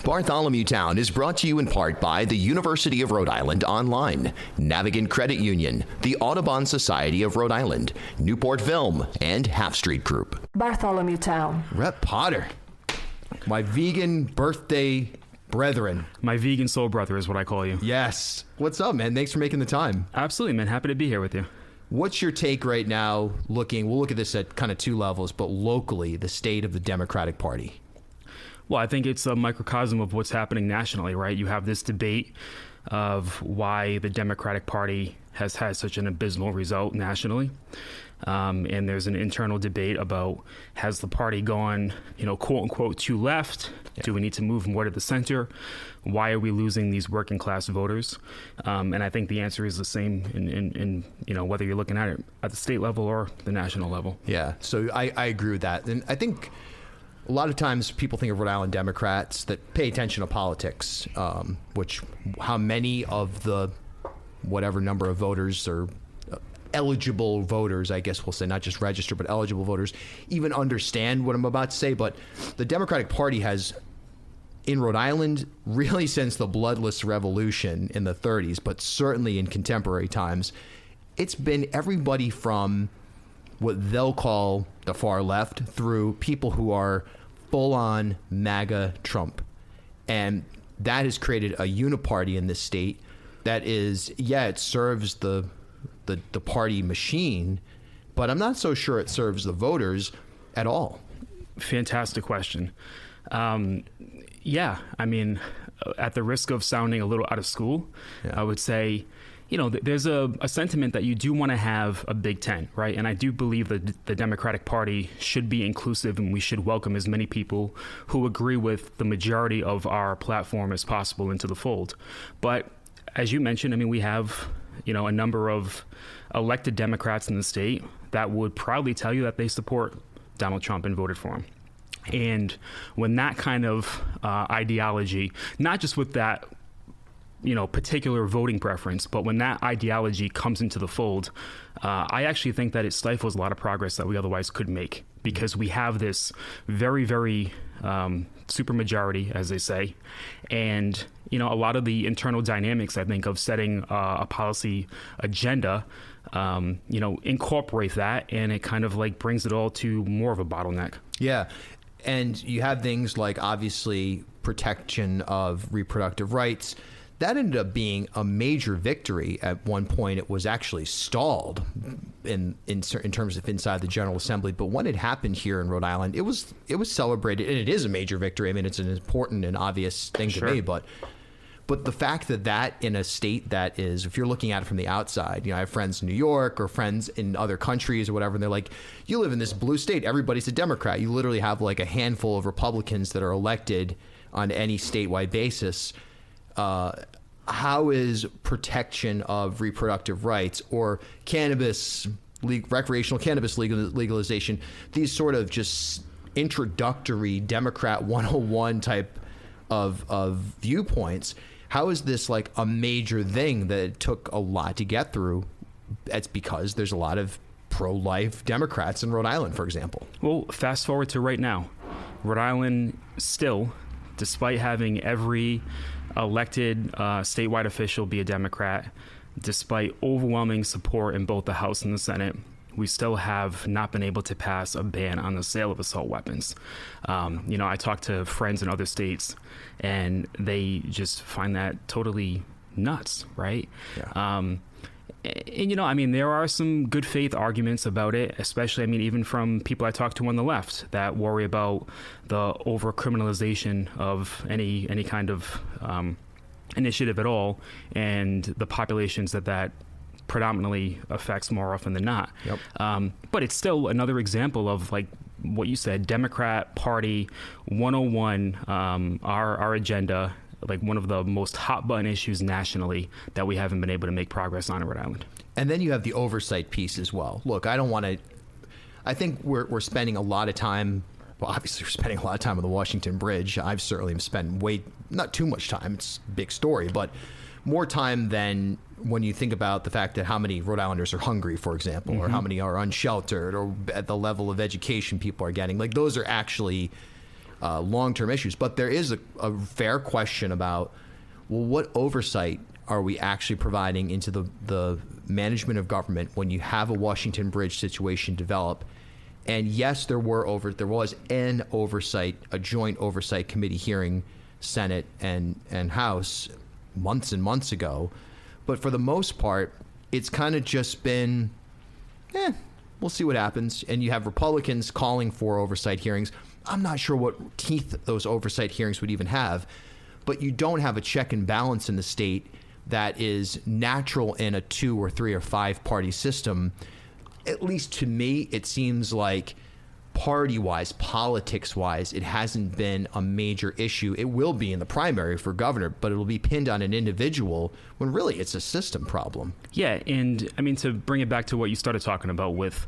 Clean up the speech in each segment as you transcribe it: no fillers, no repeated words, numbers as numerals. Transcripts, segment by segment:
Bartholomew Town is brought to you in part by the University of Rhode Island Online, Navigant Credit Union, the Audubon Society of Rhode Island, Newport Film, and Half Street Group. Bartholomew Town. Rep Potter, my vegan birthday brethren. My vegan soul brother is what I call you. Yes. What's up, man? Thanks for making the time. Absolutely, man. Happy to be here with you. What's your take right now we'll look at this at kind of two levels, but locally, the state of the Democratic Party? Well, I think it's a microcosm of what's happening nationally, right? You have this debate of why the Democratic Party has had such an abysmal result nationally. And there's an internal debate about, has the party gone, quote unquote, too left? Yeah. Do we need to move more to the center? Why are we losing these working class voters? And I think the answer is the same in whether you're looking at it at the state level or the national level. Yeah, so I agree with that. And I think a lot of times people think of Rhode Island Democrats that pay attention to politics, how many of the whatever number of voters or eligible voters, I guess we'll say, not just registered, but eligible voters, even understand what I'm about to say. But the Democratic Party has, in Rhode Island, really since the bloodless revolution in the 30s, but certainly in contemporary times, it's been everybody from what they'll call the far left through people who are full-on MAGA Trump. And that has created a uniparty in this state that is, it serves the party machine, but I'm not so sure it serves the voters at all. Fantastic question. I mean, at the risk of sounding a little out of school, I would say, there's a sentiment that you do want to have a Big Ten, right? And I do believe that the Democratic Party should be inclusive and we should welcome as many people who agree with the majority of our platform as possible into the fold. But as you mentioned, I mean, we have, a number of elected Democrats in the state that would proudly tell you that they support Donald Trump and voted for him. And when that kind of ideology, not just with that, particular voting preference, but when that ideology comes into the fold, I actually think that it stifles a lot of progress that we otherwise could make, because we have this very, very super majority, as they say. And, a lot of the internal dynamics, I think, of setting a policy agenda, incorporate that, and it kind of like brings it all to more of a bottleneck. Yeah. And you have things like, obviously, protection of reproductive rights. That ended up being a major victory. At one point, it was actually stalled in terms of inside the General Assembly. But when it happened here in Rhode Island, it was celebrated, and it is a major victory. I mean, it's an important and obvious thing to me. But the fact that in a state that is, if you're looking at it from the outside, I have friends in New York or friends in other countries or whatever, and they're like, you live in this blue state, everybody's a Democrat. You literally have like a handful of Republicans that are elected on any statewide basis. How is protection of reproductive rights or recreational cannabis legalization, these sort of just introductory Democrat 101 type of viewpoints, how is this like a major thing that it took a lot to get through? It's because there's a lot of pro-life Democrats in Rhode Island, for example. Well, fast forward to right now. Rhode Island still, despite having every elected statewide official be a Democrat, despite overwhelming support in both the House and the Senate, we still have not been able to pass a ban on the sale of assault weapons. I talk to friends in other states, and they just find that totally nuts, right? Yeah. There are some good faith arguments about it, especially, even from people I talk to on the left that worry about the over criminalization of any kind of initiative at all, and the populations that predominantly affects more often than not. Yep. But it's still another example of, like what you said, Democrat Party 101, our agenda, like one of the most hot button issues nationally that we haven't been able to make progress on in Rhode Island. And then you have the oversight piece as well. Look, I think we're spending a lot of time, well, obviously we're spending a lot of time on the Washington Bridge. I've certainly spent not too much time, it's a big story, but more time than when you think about the fact that how many Rhode Islanders are hungry, for example, or how many are unsheltered, or at the level of education people are getting. Like, those are actually long-term issues. But there is a fair question about, well, what oversight are we actually providing into the management of government when you have a Washington Bridge situation develop? And yes, there was an oversight, a joint oversight committee hearing, Senate and House, months and months ago. But for the most part, it's kind of just been, we'll see what happens. And you have Republicans calling for oversight hearings. I'm not sure what teeth those oversight hearings would even have, but you don't have a check and balance in the state that is natural in a 2 or 3 or 5 party system. At least to me, it seems like party-wise, politics-wise, it hasn't been a major issue. It will be in the primary for governor, but it'll be pinned on an individual when really it's a system problem. Yeah, and I mean, to bring it back to what you started talking about with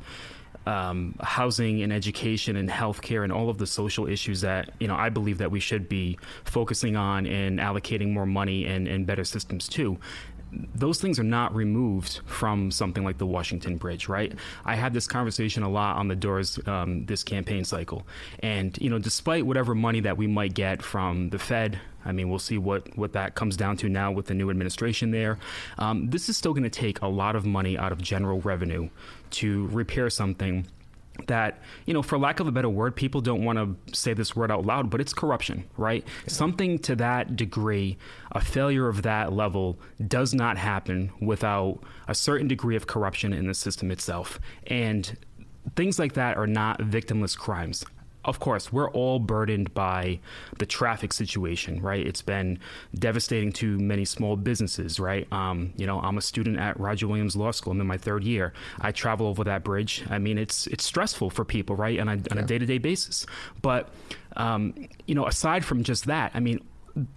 housing and education and healthcare and all of the social issues that, I believe that we should be focusing on and allocating more money and better systems to. Those things are not removed from something like the Washington Bridge, right? I had this conversation a lot on the doors this campaign cycle. And, despite whatever money that we might get from the Fed, I mean, we'll see what that comes down to now with the new administration there. This is still going to take a lot of money out of general revenue to repair something that, for lack of a better word, people don't want to say this word out loud, but it's corruption, right? Yeah. Something to that degree, a failure of that level does not happen without a certain degree of corruption in the system itself. And things like that are not victimless crimes. Of course, we're all burdened by the traffic situation, right? It's been devastating to many small businesses, right? I'm a student at Roger Williams Law School. I'm in my 3rd year. I travel over that bridge. I mean, it's stressful for people, right? On a day-to-day basis. But, aside from just that, I mean,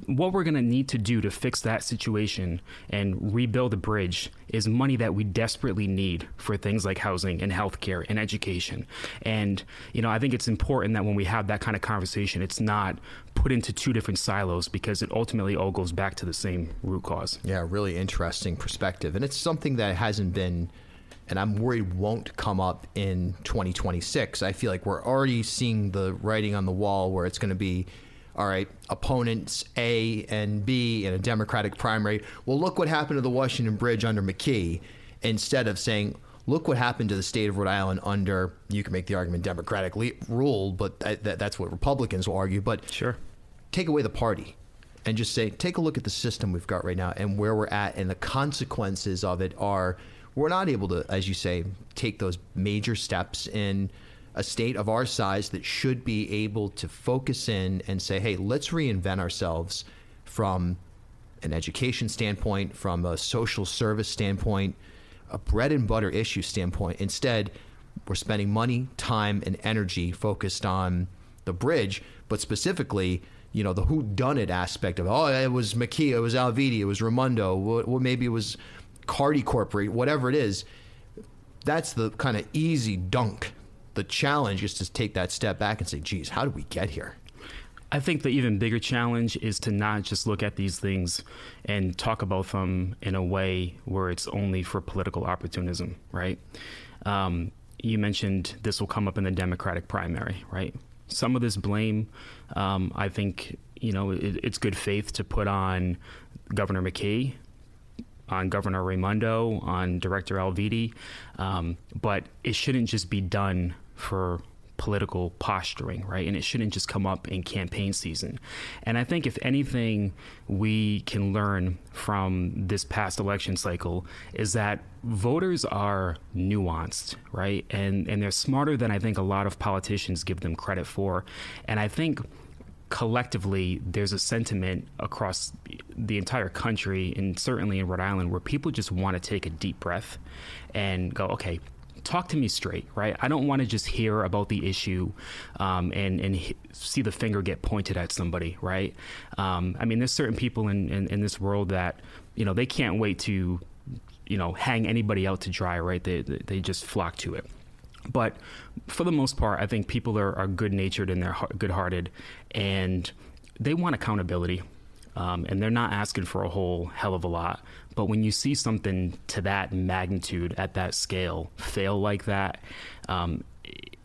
what we're going to need to do to fix that situation and rebuild the bridge is money that we desperately need for things like housing and healthcare and education. And, I think it's important that when we have that kind of conversation, it's not put into 2 different silos, because it ultimately all goes back to the same root cause. Yeah, really interesting perspective. And it's something that hasn't been, and I'm worried won't come up in 2026. I feel like we're already seeing the writing on the wall where it's going to be, all right, opponents A and B in a Democratic primary. Well, look what happened to the Washington Bridge under McKee, instead of saying, look what happened to the state of Rhode Island under, you can make the argument, democratically ruled, but that's what Republicans will argue. But sure, take away the party and just say, take a look at the system we've got right now and where we're at, and the consequences of it are we're not able to, as you say, take those major steps in a state of our size that should be able to focus in and say, hey, let's reinvent ourselves from an education standpoint, from a social service standpoint, a bread and butter issue standpoint. Instead, we're spending money, time, and energy focused on the bridge, but specifically, the whodunit aspect of, it was McKee, it was Alviti, it was Raimondo, well, maybe it was Cardi Corporate, whatever it is. That's the kind of easy dunk. The challenge is to take that step back and say, geez, how did we get here? I think the even bigger challenge is to not just look at these things and talk about them in a way where it's only for political opportunism, right? You mentioned this will come up in the Democratic primary, right? Some of this blame, I think, it's good faith to put on Governor McKee, on Governor Raimondo, on Director Alviti, but it shouldn't just be done for political posturing, right? And it shouldn't just come up in campaign season. And I think if anything we can learn from this past election cycle is that voters are nuanced, right? And they're smarter than I think a lot of politicians give them credit for. And I think collectively, there's a sentiment across the entire country, and certainly in Rhode Island, where people just want to take a deep breath and go, okay, talk to me straight, right? I don't want to just hear about the issue and see the finger get pointed at somebody, right? I mean, there's certain people in this world that, they can't wait to, hang anybody out to dry, right? They just flock to it. But for the most part, I think people are good-natured and they're good-hearted, and they want accountability, and they're not asking for a whole hell of a lot. But when you see something to that magnitude at that scale fail like that,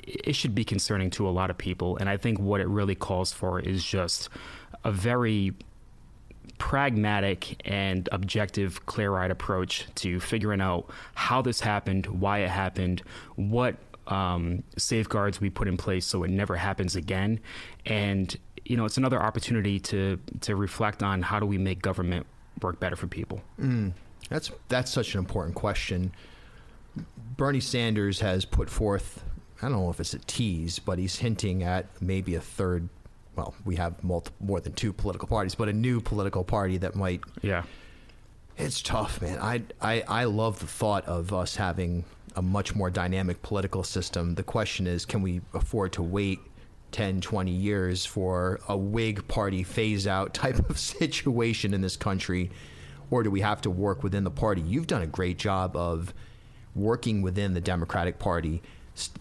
it should be concerning to a lot of people. And I think what it really calls for is just a very pragmatic and objective, clear-eyed approach to figuring out how this happened, why it happened, what safeguards we put in place so it never happens again. And, it's another opportunity to reflect on how do we make government work better for people. That's such an important question. Bernie Sanders has put forth, I don't know if it's a tease, but he's hinting at maybe a third. Well, we have more than two political parties, but a new political party that might. Yeah. It's tough, man. I love the thought of us having a much more dynamic political system. The question is, can we afford to wait 10, 20 years for a Whig party phase out type of situation in this country? Or do we have to work within the party? You've done a great job of working within the Democratic Party,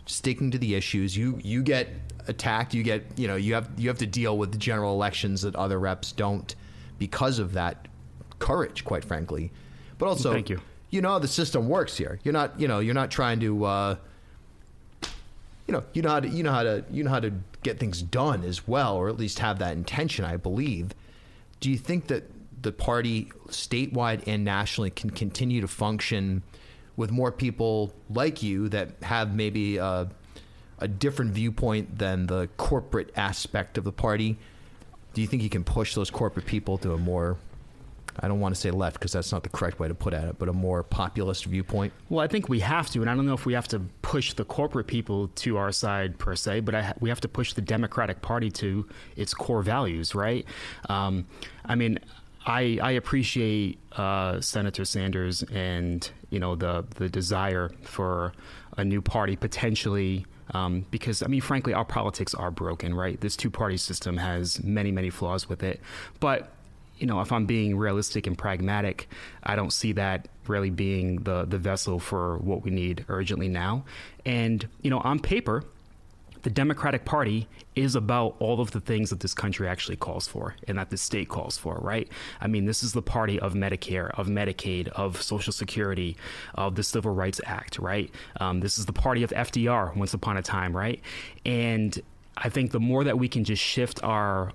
sticking to the issues. You get attacked. You get, you have to deal with the general elections that other reps don't because of that courage, quite frankly. But also, thank you. The system works here. You're not trying to, you know how to get things done as well, or at least have that intention, I believe. Do you think that the party statewide and nationally can continue to function with more people like you that have maybe a different viewpoint than the corporate aspect of the party? Do you think you can push those corporate people to a more, I don't want to say left because that's not the correct way to put it, but a more populist viewpoint? Well, I think we have to, and I don't know if we have to push the corporate people to our side per se, but we have to push the Democratic Party to its core values, right? I appreciate Senator Sanders and the desire for a new party potentially, because frankly, our politics are broken, right? This two-party system has many, many flaws with it, but if I'm being realistic and pragmatic, I don't see that really being the vessel for what we need urgently now. And on paper, the Democratic Party is about all of the things that this country actually calls for and that the state calls for, right? This is the party of Medicare, of Medicaid, of Social Security, of the Civil Rights Act, right? This is the party of FDR once upon a time, right? And I think the more that we can just shift our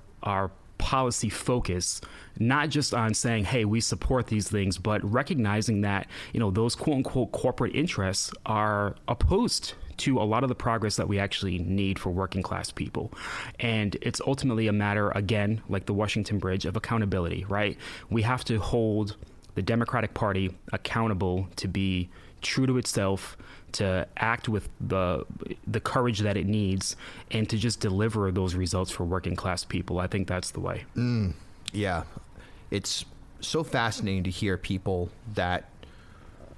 policy focus, not just on saying, hey, we support these things, but recognizing that, those quote unquote corporate interests are opposed to a lot of the progress that we actually need for working class people. And it's ultimately a matter, again, like the Washington Bridge, of accountability, right? We have to hold the Democratic Party accountable to be true to itself, to act with the courage that it needs, and to just deliver those results for working class people. I think that's the way. Yeah. It's so fascinating to hear people that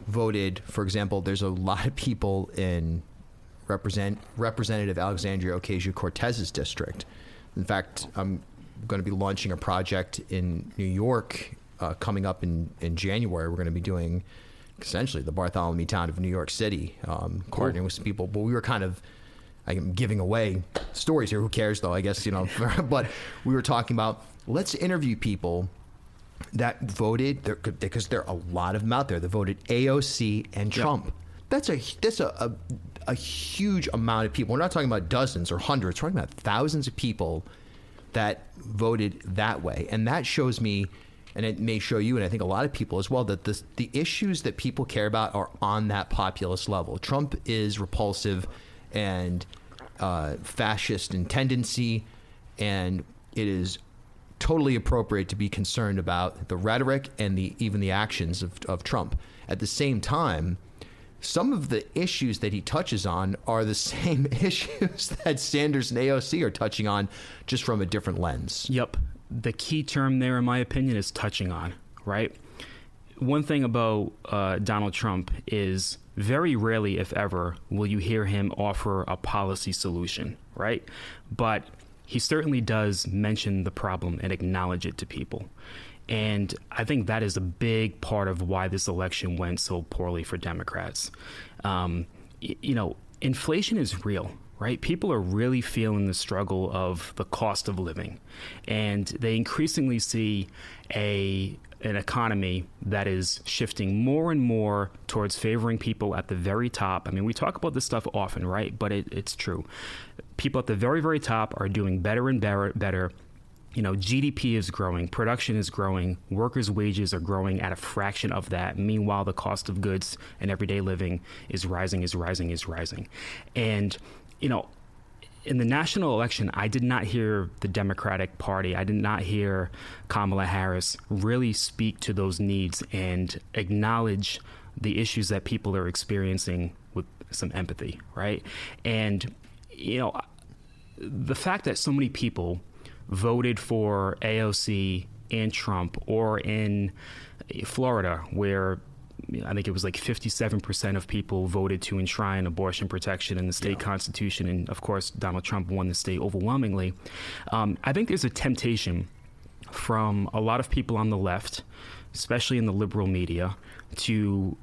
voted, for example, there's a lot of people in Representative Alexandria Ocasio-Cortez's district. In fact, I'm going to be launching a project in New York coming up in January. We're going to be doing essentially the Bartholomew town of New York City, coordinating with some people. But we were I'm giving away stories here. Who cares, though, I guess, But we were talking about, let's interview people that voted, because there are a lot of them out there that voted AOC and Trump. Yep. That's a huge amount of people. We're not talking about dozens or hundreds. We're talking about thousands of people that voted that way. And that shows me, and it may show you, and I think a lot of people as well, that the issues that people care about are on that populist level. Trump is repulsive and fascist in tendency, and it is totally appropriate to be concerned about the rhetoric and even the actions of Trump. At the same time, some of the issues that he touches on are the same issues that Sanders and AOC are touching on, just from a different lens. Yep. The key term there, in my opinion, is touching on, right? One thing about Donald Trump is very rarely, if ever, will you hear him offer a policy solution, right? But he certainly does mention the problem and acknowledge it to people. And I think that is a big part of why this election went so poorly for Democrats. Inflation is real, right? People are really feeling the struggle of the cost of living. And they increasingly see a an economy that is shifting more and more towards favoring people at the very top. I mean, we talk about this stuff often, right? But it's true. People at the very, very top are doing better and better. You know, GDP is growing, production is growing, workers' wages are growing at a fraction of that. Meanwhile, the cost of goods and everyday living is rising. And, you know, in the national election, I did not hear the Democratic Party, I did not hear Kamala Harris really speak to those needs and acknowledge the issues that people are experiencing with some empathy, right? And, you know, the fact that so many people voted for AOC and Trump, or in Florida, where I think it was like 57% of people voted to enshrine abortion protection in the state constitution. And of course, Donald Trump won the state overwhelmingly. I think there's a temptation from a lot of people on the left, especially in the liberal media, to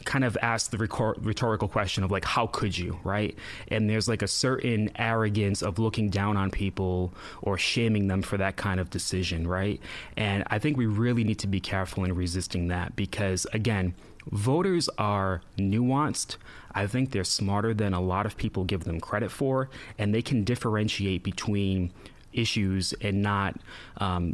kind of ask the rhetorical question of like, how could you, right? And there's like a certain arrogance of looking down on people or shaming them for that kind of decision, right? And I think we really need to be careful in resisting that because, again, voters are nuanced. I think they're smarter than a lot of people give them credit for, and they can differentiate between issues and not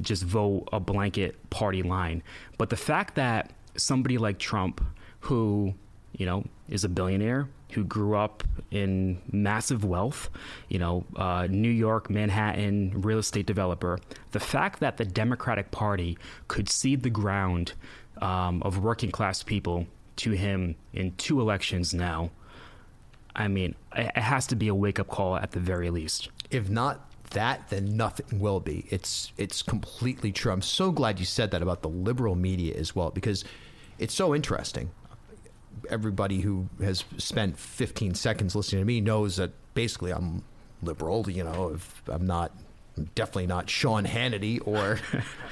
just vote a blanket party line. But the fact that somebody like Trump, who, you know, is a billionaire, who grew up in massive wealth, you know, New York, Manhattan, real estate developer, the fact that the Democratic Party could cede the ground of working class people to him in 2 elections now, I mean, it has to be a wake-up call at the very least. If not that, then nothing will be. It's completely true. I'm so glad you said that about the liberal media as well, because it's so interesting. Everybody who has spent 15 seconds listening to me knows that basically I'm liberal. You know, if I'm definitely not Sean Hannity or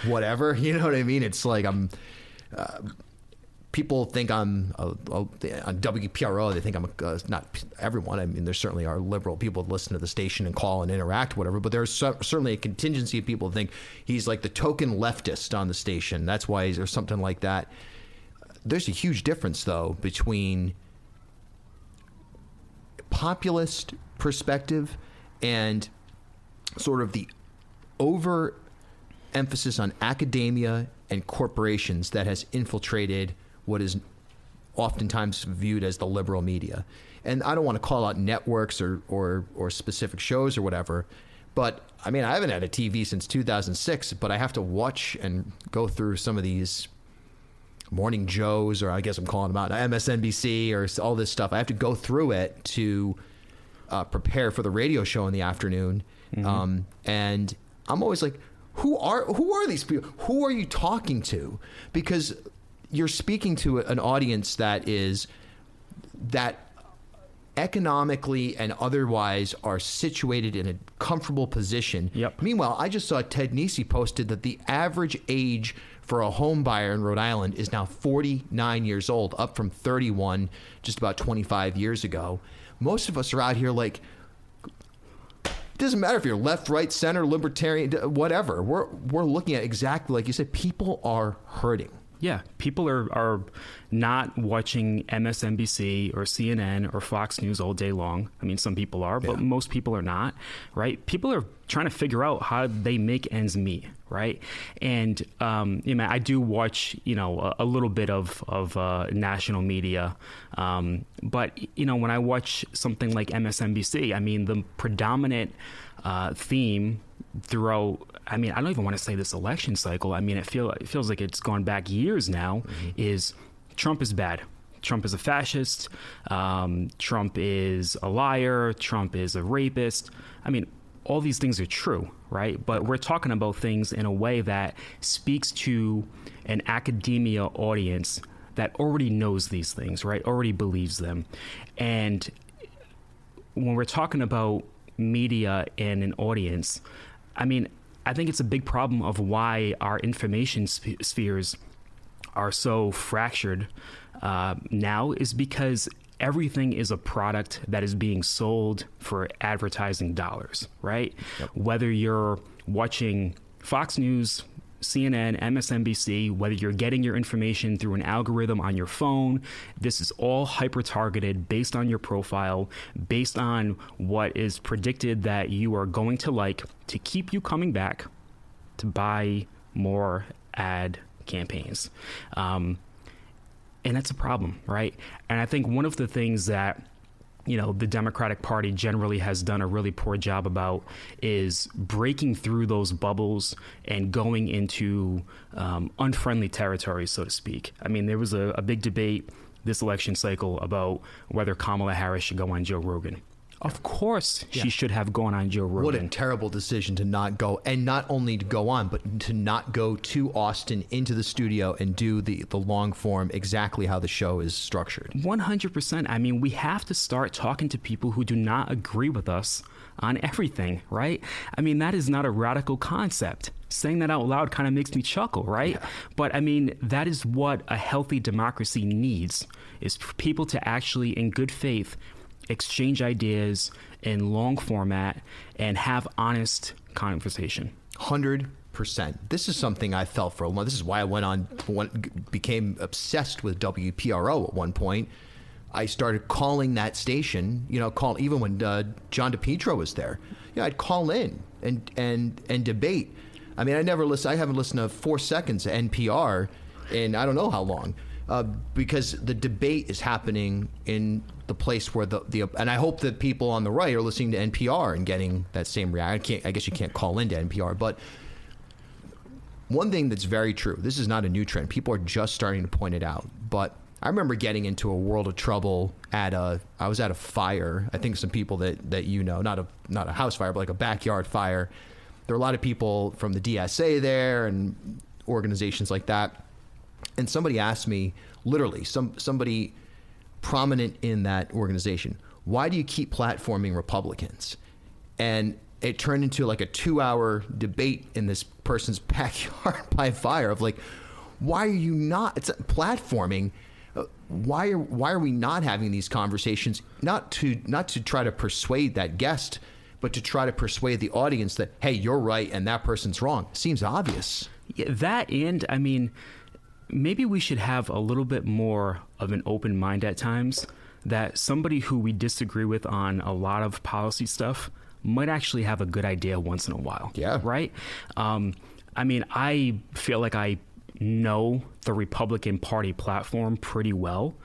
whatever. You know what I mean? It's like people think I'm on WPRO. They think I'm not everyone. I mean, there certainly are liberal people that listen to the station and call and interact, whatever. But there's certainly a contingency of people who think he's like the token leftist on the station. That's why there's something like that. There's a huge difference, though, between populist perspective and sort of the over-emphasis on academia and corporations that has infiltrated what is oftentimes viewed as the liberal media. And I don't want to call out networks or specific shows or whatever, but, I mean, I haven't had a TV since 2006, but I have to watch and go through some of these Morning Joes, or I guess I'm calling them out, MSNBC, or all this stuff. I have to go through it to prepare for the radio show in the afternoon. Mm-hmm. And I'm always like, who are these people? Who are you talking to? Because you're speaking to an audience that economically and otherwise are situated in a comfortable position. Yep. Meanwhile, I just saw Ted Nesi posted that the average age for a home buyer in Rhode Island is now 49 years old, up from 31 just about 25 years ago. Most of us are out here like, it doesn't matter if you're left, right, center, libertarian, whatever. We're looking at exactly like you said, people are hurting. Yeah, people are not watching MSNBC or CNN or Fox News all day long. I mean, some people are, but most people are not, right? People are trying to figure out how they make ends meet, right? And you know, I do watch, you know, a little bit of national media, but you know, when I watch something like MSNBC, I mean, the predominant theme throughout, I mean, I don't even want to say this election cycle. I mean, it feels like it's gone back years now, is Trump is bad. Trump is a fascist. Trump is a liar. Trump is a rapist. I mean, all these things are true, right? But we're talking about things in a way that speaks to an academia audience that already knows these things, right? Already believes them. And when we're talking about media and an audience, I mean, I think it's a big problem of why our information spheres are so fractured now is because everything is a product that is being sold for advertising dollars, right? Yep. Whether you're watching Fox News, CNN, MSNBC, whether you're getting your information through an algorithm on your phone, this is all hyper-targeted based on your profile, based on what is predicted that you are going to like, to keep you coming back to buy more ad campaigns. And that's a problem, right? And I think one of the things that the Democratic Party generally has done a really poor job about is breaking through those bubbles and going into unfriendly territory, so to speak. I mean, there was a big debate this election cycle about whether Kamala Harris should go on Joe Rogan. Of course, she should have gone on Joe Rogan. What a terrible decision to not go, and not only to go on, but to not go to Austin into the studio and do the long form, exactly how the show is structured. 100%. I mean, we have to start talking to people who do not agree with us on everything, right? I mean, that is not a radical concept. Saying that out loud kind of makes me chuckle, right? Yeah. But I mean, that is what a healthy democracy needs, is for people to actually, in good faith, exchange ideas in long format and have honest conversation. 100%. This is something I felt for a while. This is why I became obsessed with WPRO at one point. I started calling that station, even when John DePietro was there. I'd call in and debate. I mean, I haven't listened to 4 seconds of NPR in I don't know how long. Because the debate is happening in the place where and I hope that people on the right are listening to NPR and getting that same reaction. I guess you can't call into NPR, but one thing that's very true, this is not a new trend. People are just starting to point it out. But I remember getting into a world of trouble I was at a fire. I think some people that not a house fire, but like a backyard fire. There were a lot of people from the DSA there and organizations like that. And somebody asked me, literally, somebody prominent in that organization, why do you keep platforming Republicans? And it turned into like a 2-hour debate in this person's backyard by fire of like, why are you not? It's platforming. Why are we not having these conversations? Not to try to persuade that guest, but to try to persuade the audience that, hey, you're right and that person's wrong. Seems obvious. Yeah, that, and I mean, maybe we should have a little bit more of an open mind at times, that somebody who we disagree with on a lot of policy stuff might actually have a good idea once in a while. Yeah. Right? I mean, I feel like I know the Republican Party platform pretty well.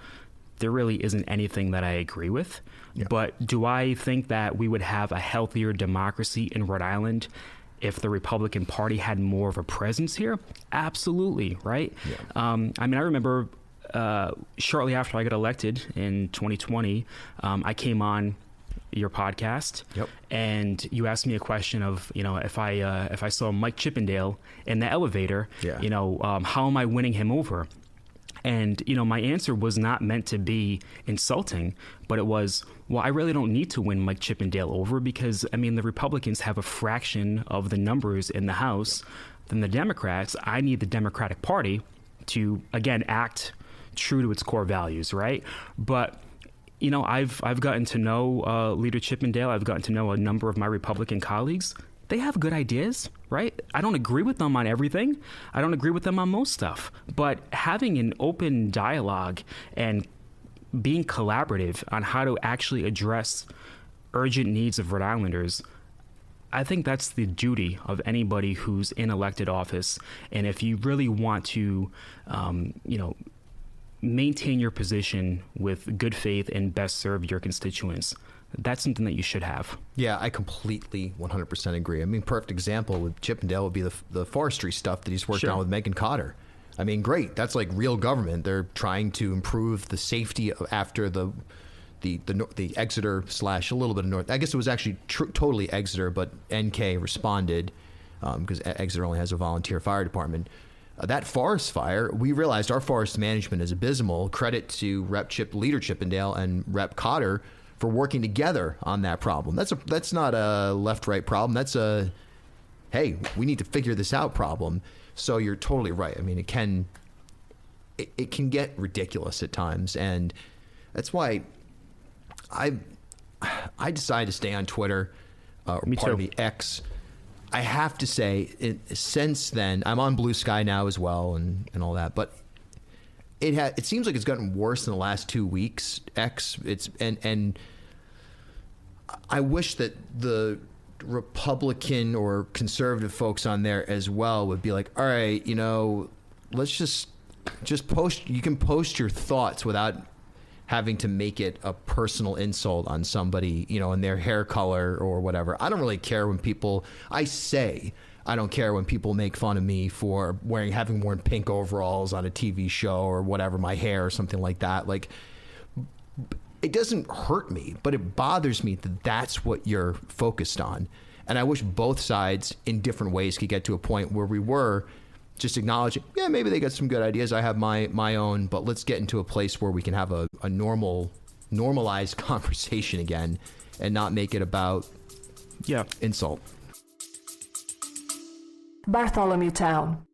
There really isn't anything that I agree with. Yeah. But do I think that we would have a healthier democracy in Rhode Island if the Republican Party had more of a presence here? Absolutely, right? Yeah. I mean, I remember shortly after I got elected in 2020, I came on your podcast, and you asked me a question of, if I saw Mike Chippendale in the elevator, how am I winning him over? And, my answer was not meant to be insulting, but it was, well, I really don't need to win Mike Chippendale over because, I mean, the Republicans have a fraction of the numbers in the House than the Democrats. I need the Democratic Party to, again, act true to its core values, right? But, I've gotten to know Leader Chippendale. I've gotten to know a number of my Republican colleagues. They have good ideas, right? I don't agree with them on everything. I don't agree with them on most stuff. But having an open dialogue and being collaborative on how to actually address urgent needs of Rhode Islanders, I think that's the duty of anybody who's in elected office. And if you really want to, maintain your position with good faith and best serve your constituents, that's something that you should have. Yeah, I completely 100% agree. I mean, perfect example with Chippendale would be the forestry stuff that he's worked on with Megan Cotter. I mean, great. That's like real government. They're trying to improve the safety after the Exeter / a little bit of North. I guess it was actually totally Exeter, but NK responded because Exeter only has a volunteer fire department. That forest fire, we realized our forest management is abysmal. Credit to Leader Chippendale and Rep Cotter for working together on that problem. That's not a left-right problem. That's a, hey, we need to figure this out problem. So you're totally right. I mean, it can get ridiculous at times, and that's why I decided to stay on Twitter. Me too. X. I have to say, since then, I'm on Blue Sky now as well, and all that. But it seems like it's gotten worse in the last 2 weeks. And I wish that the Republican or conservative folks on there as well would be like, all right, let's just post. You can post your thoughts without having to make it a personal insult on somebody, and their hair color or whatever. I don't really care when people, I don't care when people make fun of me for having worn pink overalls on a TV show or whatever, my hair or something like that. Like, it doesn't hurt me, but it bothers me that that's what you're focused on. And I wish both sides in different ways could get to a point where we were just acknowledging, yeah, maybe they got some good ideas. I have my own, but let's get into a place where we can have a normalized conversation again and not make it about insult. Bartholomew Town.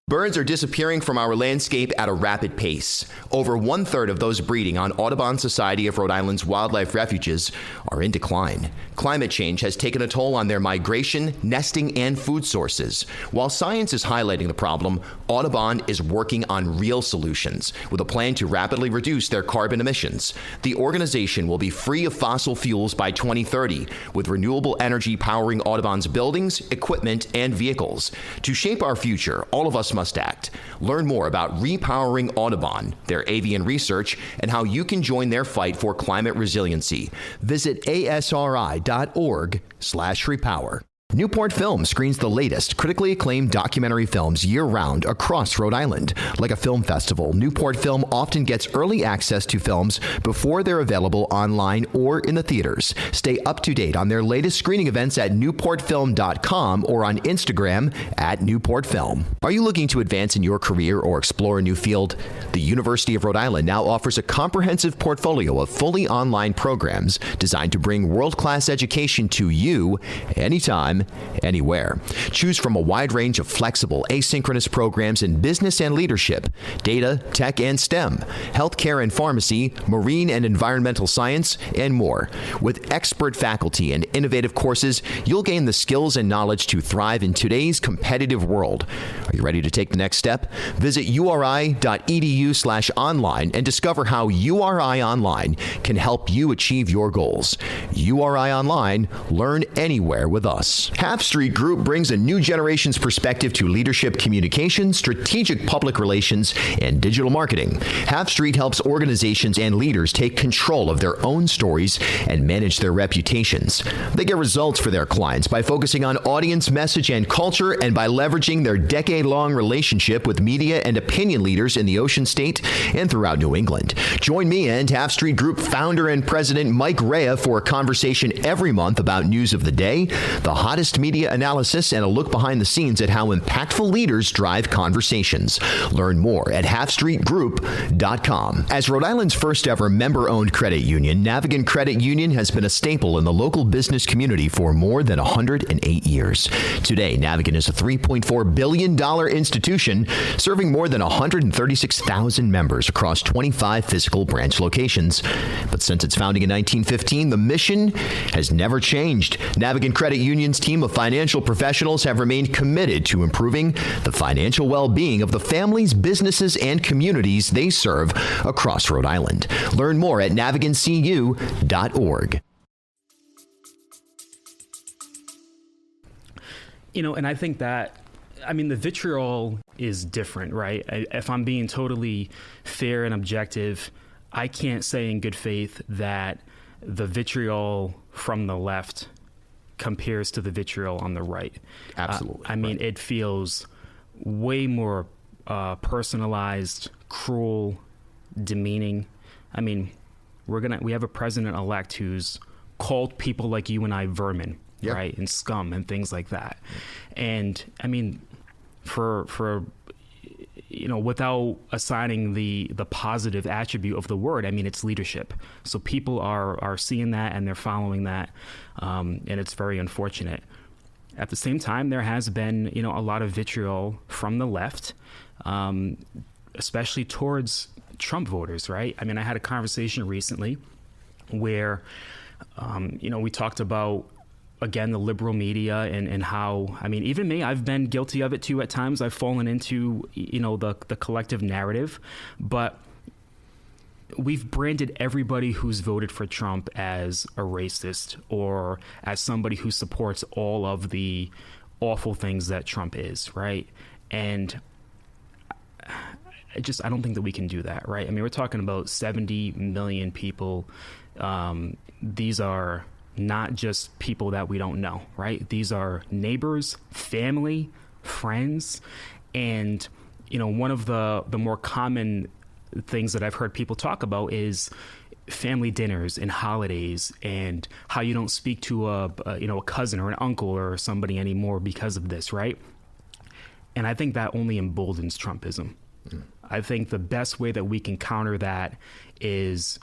Birds are disappearing from our landscape at a rapid pace. Over 1/3 of those breeding on Audubon Society of Rhode Island's wildlife refuges are in decline. Climate change has taken a toll on their migration, nesting, and food sources. While science is highlighting the problem, Audubon is working on real solutions with a plan to rapidly reduce their carbon emissions. The organization will be free of fossil fuels by 2030, with renewable energy powering Audubon's buildings, equipment, and vehicles. To shape our future, all of us must act. Learn more about repowering Audubon, their avian research, and how you can join their fight for climate resiliency. Visit asri.org/repower. Newport Film screens the latest, critically acclaimed documentary films year-round across Rhode Island. Like a film festival, Newport Film often gets early access to films before they're available online or in the theaters. Stay up to date on their latest screening events at newportfilm.com or on Instagram @NewportFilm. Are you looking to advance in your career or explore a new field? The University of Rhode Island now offers a comprehensive portfolio of fully online programs designed to bring world-class education to you anytime, anywhere. Choose from a wide range of flexible, asynchronous programs in business and leadership, data, tech, and STEM, healthcare and pharmacy, marine and environmental science, and more. With expert faculty and innovative courses, you'll gain the skills and knowledge to thrive in today's competitive world. Are you ready to take the next step? Visit uri.edu/online and discover how URI Online can help you achieve your goals. URI Online, learn anywhere with us. Half Street Group brings a new generation's perspective to leadership communication, strategic public relations, and digital marketing. Half Street helps organizations and leaders take control of their own stories and manage their reputations. They get results for their clients by focusing on audience, message, and culture, and by leveraging their decade-long relationship with media and opinion leaders in the Ocean State and throughout New England. Join me and Half Street Group founder and president Mike Rea for a conversation every month about news of the day, the hottest media analysis, and a look behind the scenes at how impactful leaders drive conversations. Learn more at halfstreetgroup.com. As Rhode Island's first ever member-owned credit union, Navigant Credit Union has been a staple in the local business community for more than 108 years. Today, Navigant is a $3.4 billion institution serving more than 136,000 members across 25 physical branch locations. But since its founding in 1915, the mission has never changed. Navigant Credit Union's team of financial professionals have remained committed to improving the financial well-being of the families, businesses, and communities they serve across Rhode Island. Learn more at navigantcu.org. And I think that, the vitriol is different, right? If I'm being totally fair and objective, I can't say in good faith that the vitriol from the left compares to the vitriol on the right. Absolutely. It feels way more personalized, cruel, demeaning. We have a president-elect who's called people like you and I vermin, right, and scum and things like that. And for without assigning the positive attribute of the word, it's leadership. So people are seeing that and they're following that, and it's very unfortunate. At the same time, there has been, a lot of vitriol from the left, especially towards Trump voters, right? I had a conversation recently where, we talked about again, the liberal media and how, I mean, even me, I've been guilty of it too at times. I've fallen into, the collective narrative, but we've branded everybody who's voted for Trump as a racist or as somebody who supports all of the awful things that Trump is, right? And I don't think that we can do that, right? I mean, we're talking about 70 million people. These are not just people that we don't know, right? These are neighbors, family, friends. And, one of the more common things that I've heard people talk about is family dinners and holidays and how you don't speak to a cousin or an uncle or somebody anymore because of this, right? And I think that only emboldens Trumpism. I think the best way that we can counter that is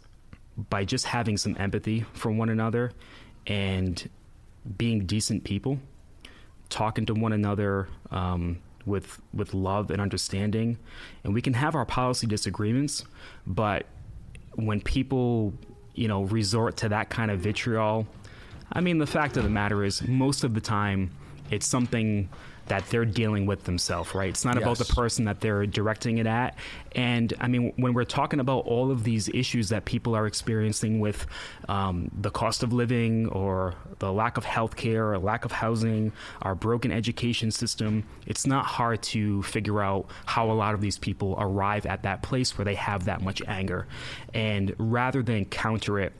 by just having some empathy for one another and being decent people, talking to one another with love and understanding. And we can have our policy disagreements, but when people, resort to that kind of vitriol, I mean, the fact of the matter is most of the time it's something that they're dealing with themselves, right? It's not about the person that they're directing it at. And I mean, when we're talking about all of these issues that people are experiencing with the cost of living or the lack of health care or lack of housing, our broken education system, it's not hard to figure out how a lot of these people arrive at that place where they have that much anger. And rather than counter it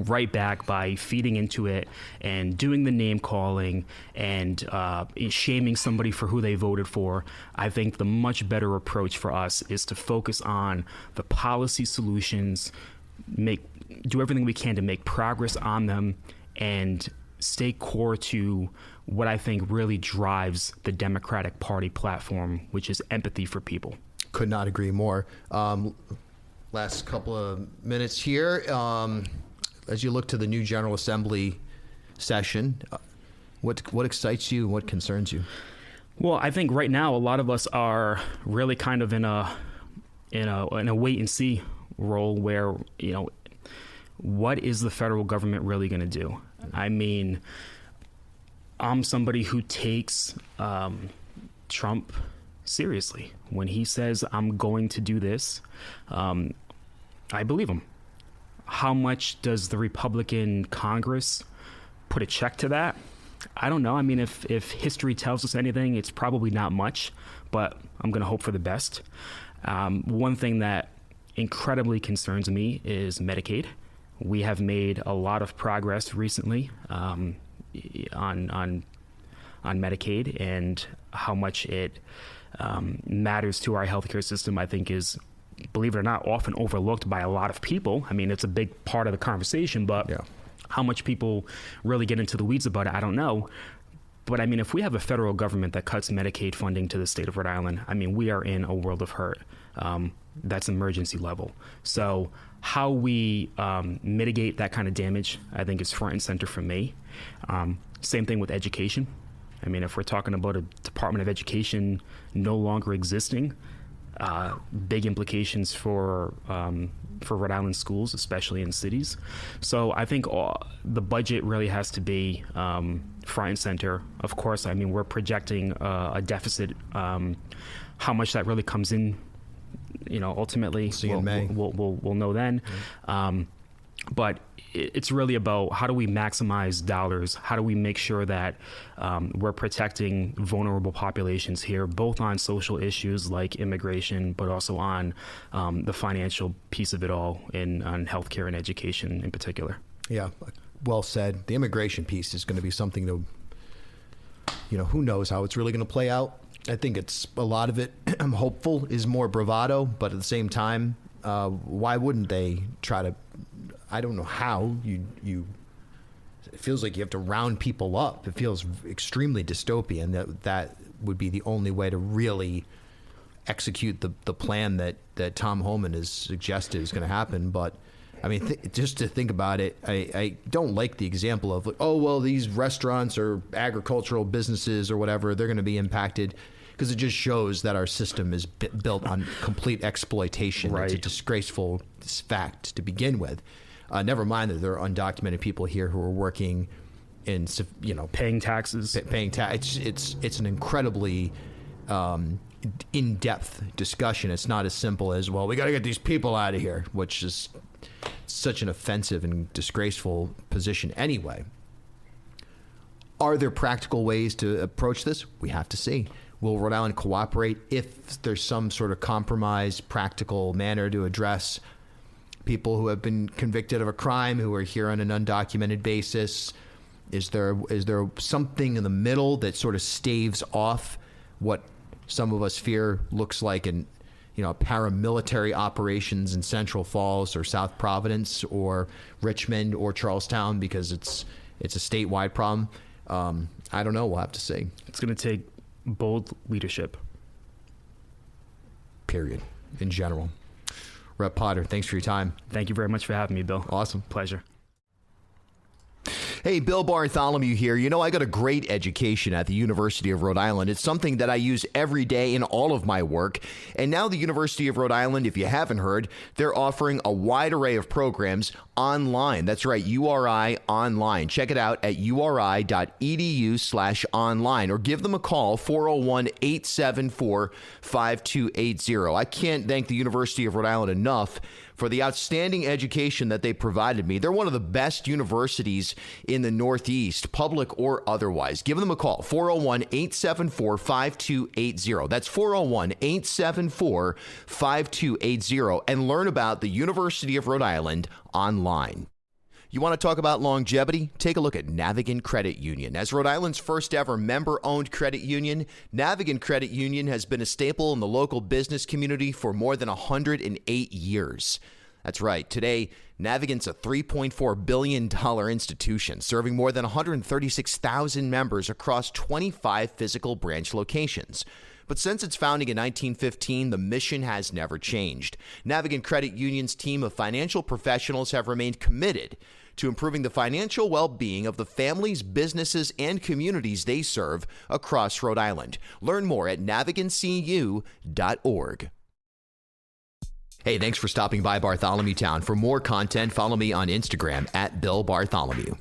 right back by feeding into it and doing the name calling and shaming somebody for who they voted for, I think the much better approach for us is to focus on the policy solutions, do everything we can to make progress on them, and stay core to what I think really drives the Democratic Party platform, which is empathy for people. Could not agree more. Last couple of minutes here. As you look to the new General Assembly session, what excites you and what concerns you? Well, I think right now a lot of us are really kind of in a wait and see role where, what is the federal government really going to do? I mean, I'm somebody who takes Trump seriously. When he says, I'm going to do this, I believe him. How much does the Republican Congress put a check to that? I don't know. I mean, if history tells us anything, it's probably not much, but I'm going to hope for the best. One thing that incredibly concerns me is Medicaid. We have made a lot of progress recently on Medicaid, and how much it matters to our healthcare system, I think is, believe it or not, often overlooked by a lot of people. I mean, it's a big part of the conversation, but how much people really get into the weeds about it, I don't know. But I mean, if we have a federal government that cuts Medicaid funding to the state of Rhode Island, I mean, we are in a world of hurt. That's emergency level. So how we mitigate that kind of damage, I think, is front and center for me. Same thing with education. I mean, if we're talking about a Department of Education no longer existing, big implications for Rhode Island schools, especially in cities. So I think the budget really has to be front and center. Of course, I mean, we're projecting a deficit. How much that really comes in, ultimately, we'll know then. But it's really about how do we maximize dollars? How do we make sure that we're protecting vulnerable populations here, both on social issues like immigration, but also on the financial piece of it all, on healthcare and education in particular. Yeah, well said. The immigration piece is going to be something to, who knows how it's really going to play out. I think it's a lot of it, I'm hopeful, is more bravado, but at the same time, why wouldn't they try to, I don't know how you it feels like you have to round people up. It feels extremely dystopian that would be the only way to really execute the plan that Tom Homan has suggested is going to happen. But I mean, just to think about it, I don't like the example of, these restaurants or agricultural businesses or whatever, they're going to be impacted, because it just shows that our system is built on complete exploitation. Right. It's a disgraceful fact to begin with. Never mind that there are undocumented people here who are working in paying taxes. Paying tax. It's an incredibly in-depth discussion. It's not as simple as, well, we got to get these people out of here, which is such an offensive and disgraceful position anyway. Are there practical ways to approach this? We have to see. Will Rhode Island cooperate if there's some sort of compromise, practical manner to address people who have been convicted of a crime, who are here on an undocumented basis? Is there something in the middle that sort of staves off what some of us fear looks like paramilitary operations in Central Falls or South Providence or Richmond or Charlestown, because it's a statewide problem? I don't know. We'll have to see. It's going to take bold leadership. Period. In general. Rep. Potter, thanks for your time. Thank you very much for having me, Bill. Awesome. Pleasure. Hey, Bill Bartholomew here. I got a great education at the University of Rhode Island. It's something that I use every day in all of my work. And now the University of Rhode Island, if you haven't heard, they're offering a wide array of programs online. That's right, URI Online. Check it out at uri.edu/online or give them a call, 401-874-5280. I can't thank the University of Rhode Island enough for the outstanding education that they provided me. They're one of the best universities in the Northeast, public or otherwise. Give them a call, 401-874-5280. That's 401-874-5280, and learn about the University of Rhode Island online. You want to talk about longevity? Take a look at Navigant Credit Union. As Rhode Island's first ever member-owned credit union, Navigant Credit Union has been a staple in the local business community for more than 108 years. That's right. Today, Navigant's a $3.4 billion institution serving more than 136,000 members across 25 physical branch locations. But since its founding in 1915, the mission has never changed. Navigant Credit Union's team of financial professionals have remained committed to improving the financial well-being of the families, businesses, and communities they serve across Rhode Island. Learn more at navigantcu.org. Hey, thanks for stopping by Bartholomew Town. For more content, follow me on Instagram at Bill Bartholomew.